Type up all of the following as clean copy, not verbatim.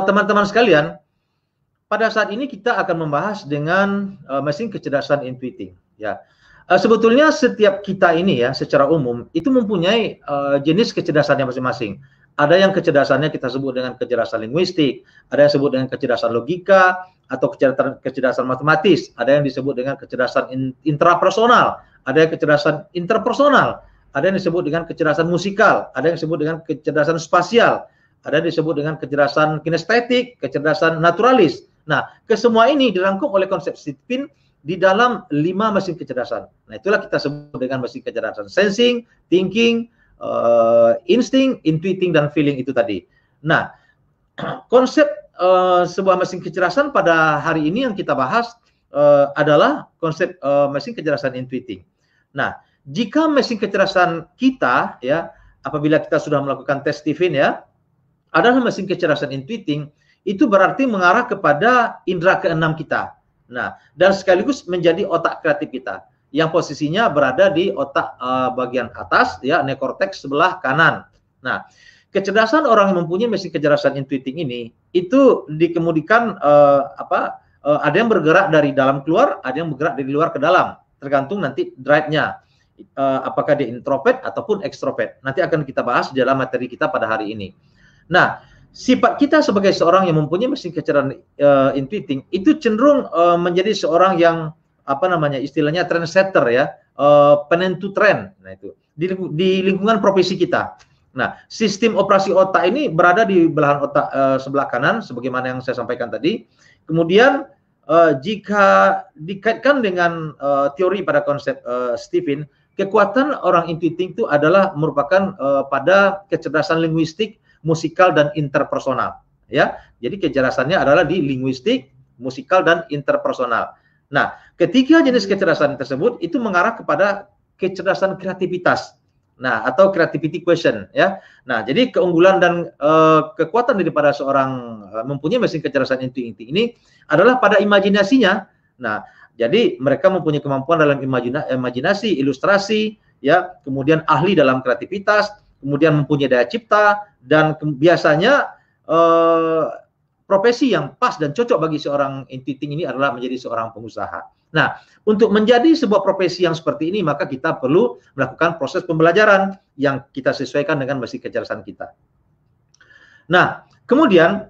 Teman-teman sekalian, pada saat ini kita akan membahas dengan mesin kecerdasan intuiting. Ya, sebetulnya setiap kita ini ya, secara umum itu mempunyai jenis kecerdasannya masing-masing. Ada yang kecerdasannya kita sebut dengan kecerdasan linguistik, ada yang disebut dengan kecerdasan logika atau kecerdasan matematis, ada yang disebut dengan kecerdasan intrapersonal, ada yang kecerdasan interpersonal, ada yang disebut dengan kecerdasan musikal, ada yang disebut dengan kecerdasan spasial, ada yang disebut dengan kecerdasan kinestetik, kecerdasan naturalis. Nah, kesemua ini dirangkum oleh konsep Sitpin di dalam 5 mesin kecerdasan. Nah, itulah kita sebut dengan mesin kecerdasan sensing, thinking, insting, intuiting, dan feeling itu tadi. Nah, konsep sebuah mesin kecerdasan pada hari ini yang kita bahas adalah konsep mesin kecerdasan intuiting. Nah, jika mesin kecerdasan kita ya, apabila kita sudah melakukan tes Stephen ya, adalah mesin kecerdasan intuiting, itu berarti mengarah kepada indera keenam kita. Nah, dan sekaligus menjadi otak kreatif kita yang posisinya berada di otak bagian atas ya, neokorteks sebelah kanan. Nah, kecerdasan orang yang mempunyai mesin kecerdasan intuiting ini itu dikemudikan ada yang bergerak dari dalam keluar, ada yang bergerak dari luar ke dalam, tergantung nanti drive-nya. Apakah dia introvert ataupun ekstrovert. Nanti akan kita bahas di dalam materi kita pada hari ini. Nah, sifat kita sebagai seorang yang mempunyai mesin kecerdasan intuiting itu cenderung menjadi seorang yang istilahnya trendsetter ya, penentu tren. Nah, itu di lingkungan profesi kita. Nah, sistem operasi otak ini berada di belahan otak sebelah kanan sebagaimana yang saya sampaikan tadi. Kemudian jika dikaitkan dengan teori pada konsep Stephen, kekuatan orang intuiting itu adalah merupakan pada kecerdasan linguistik, musikal, dan interpersonal ya. Jadi kecerdasannya adalah di linguistik, musikal, dan interpersonal. Nah, ketiga jenis kecerdasan tersebut itu mengarah kepada kecerdasan kreativitas. Nah, atau creativity question ya. Nah, jadi keunggulan dan kekuatan daripada seorang mempunyai mesin kecerdasan intuiting ini adalah pada imajinasinya. Nah, jadi mereka mempunyai kemampuan dalam imajinasi, ilustrasi ya, kemudian ahli dalam kreativitas, kemudian mempunyai daya cipta, dan biasanya profesi yang pas dan cocok bagi seorang intuiting ini adalah menjadi seorang pengusaha. Nah, untuk menjadi sebuah profesi yang seperti ini, maka kita perlu melakukan proses pembelajaran yang kita sesuaikan dengan mesin kecerdasan kita. Nah, kemudian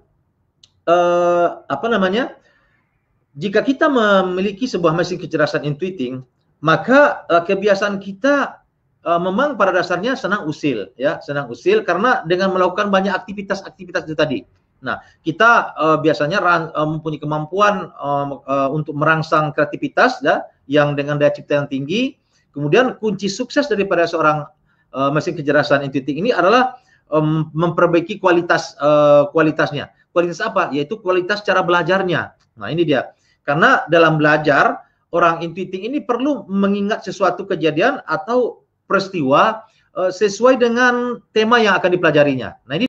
jika kita memiliki sebuah mesin kecerdasan intuiting, maka kebiasaan kita memang pada dasarnya senang usil ya, senang usil karena dengan melakukan banyak aktivitas itu tadi. Nah, kita biasanya mempunyai kemampuan untuk merangsang kreativitas ya, yang dengan daya cipta yang tinggi. Kemudian kunci sukses daripada seorang mesin kecerdasan intuiting ini adalah memperbaiki kualitasnya. Kualitas apa? Yaitu kualitas cara belajarnya. Nah, ini dia. Karena dalam belajar, orang intuiting ini perlu mengingat sesuatu kejadian atau peristiwa sesuai dengan tema yang akan dipelajarinya. Nah, ini